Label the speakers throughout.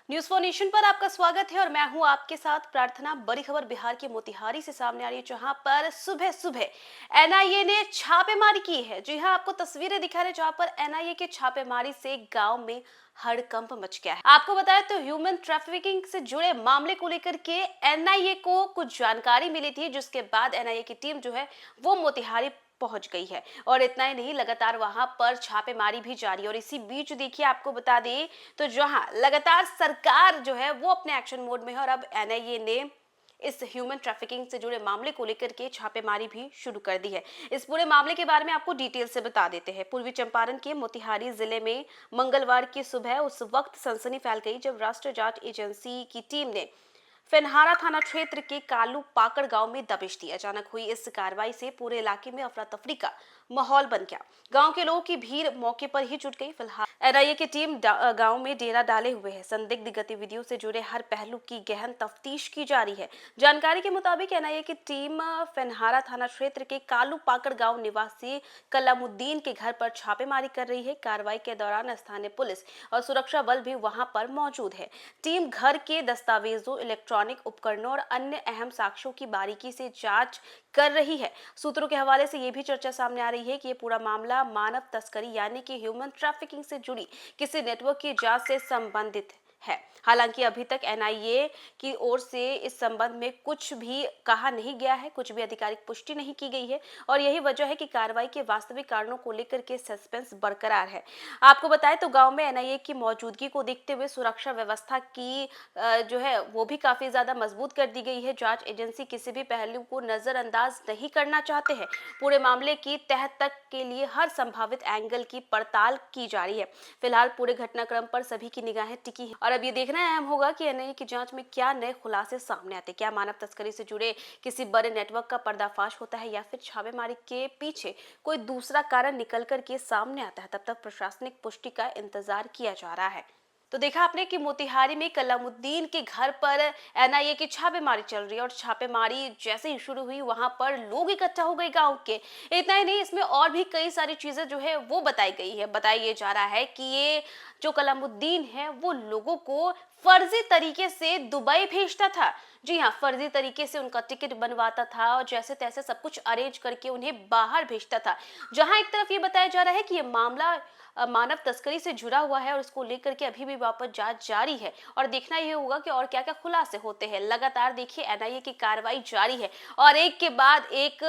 Speaker 1: News for nation पर आपका स्वागत है और मैं हूं आपके साथ प्रार्थना। बड़ी खबर बिहार के मोतिहारी से सामने आ रही है, जहां पर सुबह सुबह एनआईए ने छापेमारी की है। जी हां, आपको तस्वीरें दिखा रहे जहां पर एनआईए के छापेमारी से गांव में हड़कंप मच गया है। आपको बताया तो ह्यूमन ट्रैफिकिंग से जुड़े मामले को लेकर के एनआईए को कुछ जानकारी मिली थी, जिसके बाद एनआईए की टीम जो है वो मोतिहारी पहुंच गई है। और इतना ही नहीं, लगातार वहां पर छापेमारी भी जारी है। और इसी बीच देखिए, आपको बता दें तो जहां लगातार सरकार जो है वो अपने एक्शन मोड में है और अब एनआईए ने इस ह्यूमन ट्रैफिकिंग से जुड़े मामले को लेकर के छापेमारी भी शुरू कर दी है। इस पूरे मामले के बारे में आपको डिटेल से बता देते हैं। पूर्वी चंपारण के मोतिहारी जिले में मंगलवार की सुबह उस वक्त सनसनी फैल गई जब राष्ट्रीय जांच एजेंसी की टीम ने फेनहारा थाना क्षेत्र के कालू पाकड़ गांव में दबिश दी। अचानक हुई इस कार्रवाई से पूरे इलाके में अफरा तफरी का माहौल बन गया। गांव के लोगों की भीड़ मौके पर ही जुट गई। फिलहाल एनआईए की टीम गांव में डेरा डाले हुए है। संदिग्ध गतिविधियों से जुड़े हर पहलू की गहन तफ्तीश की जा रही है। जानकारी के मुताबिक एनआईए की टीम फेनहारा थाना क्षेत्र के कालू पाकड़ गांव निवासी कलामुद्दीन के घर पर छापेमारी कर रही है। कार्रवाई के दौरान स्थानीय पुलिस और सुरक्षा बल भी वहां पर मौजूद है। टीम घर के दस्तावेजों, इलेक्ट्रॉनिक उपकरणों और अन्य अहम साक्ष्यों की बारीकी से जांच कर रही है। सूत्रों के हवाले से यह भी चर्चा सामने आ रही है कि ये पूरा मामला मानव तस्करी यानी कि ह्यूमन ट्रैफिकिंग से जुड़ी किसी नेटवर्क की जांच से संबंधित है। हालांकि अभी तक एनआईए की ओर से इस संबंध में कुछ भी कहा नहीं गया है, कुछ भी आधिकारिक पुष्टि नहीं की गई है और यही वजह है कि कार्रवाई के वास्तविक कारणों को लेकर के सस्पेंस बरकरार है। आपको बताएं तो गांव में एनआईए की मौजूदगी को देखते हुए सुरक्षा व्यवस्था की जो है वो भी काफी ज्यादा मजबूत कर दी गई है। जांच एजेंसी किसी भी पहलू को नजरअंदाज नहीं करना चाहते हैं। पूरे मामले की तह तक के लिए हर संभावित एंगल की पड़ताल की जा रही है। फिलहाल पूरे घटनाक्रम पर सभी की निगाहें टिकी हैं और अब ये देखना अहम होगा कि एनआईए की जांच में क्या नए खुलासे सामने आते। क्या मानव तस्करी से जुड़े किसी बड़े नेटवर्क का पर्दाफाश होता है या फिर छापेमारी के पीछे कोई दूसरा कारण निकल कर के सामने आता है। तब तक प्रशासनिक पुष्टि का इंतजार किया जा रहा है। तो देखा आपने कि मोतिहारी में कलामुद्दीन के घर पर एनआईए की छापेमारी चल रही है और छापेमारी जैसे ही शुरू हुई वहां पर लोग इकट्ठा हो गए गांव के। इतना ही नहीं, इसमें और भी कई सारी चीजें जो है वो बताई गई है। बताया जा रहा है कि ये जो कलामुद्दीन है वो लोगों को फर्जी तरीके से दुबई भेजता था। जी हाँ, फर्जी तरीके से उनका टिकट बनवाता था और जैसे तैसे सब कुछ अरेंज करके उन्हें बाहर भेजता था। जहां एक तरफ ये बताया जा रहा है कि ये मामला मानव तस्करी से जुड़ा हुआ है और इसको लेकर के अभी भी वापस जांच जारी है और देखना ये होगा कि और क्या क्या खुलासे होते हैं। लगातार देखिए एनआईए की कार्रवाई जारी है और एक के बाद एक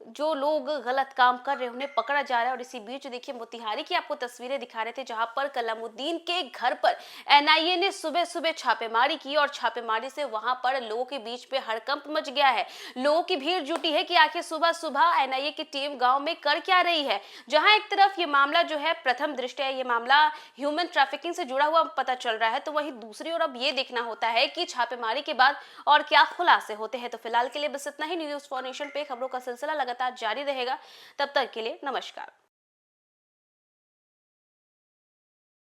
Speaker 1: जो लोग गलत काम कर रहे हैं उन्हें पकड़ा जा रहा है। और इसी बीच देखिए मोतिहारी की आपको तस्वीरें दिखा रहे थे, जहां पर कलामुद्दीन के घर पर एनआईए ने सुबह सुबह छापेमारी की और छापेमारी से वहां पर लोगों के बीच पे हड़कंप मच गया है। लोगों की भीड़ जुटी है कि आखिर सुबह सुबह एनआईए की टीम गांव में कर क्या रही है। जहां एक तरफ ये मामला जो है प्रथम दृष्टया ये मामला ह्यूमन ट्रैफिकिंग से जुड़ा हुआ पता चल रहा है, तो वहीं दूसरी ओर अब ये देखना होता है कि छापेमारी के बाद और क्या खुलासे होते हैं। तो फिलहाल के लिए बस इतना ही। न्यूज फॉर नेशन पे खबरों का सिलसिला लगातार जारी रहेगा। तब तक के लिए नमस्कार।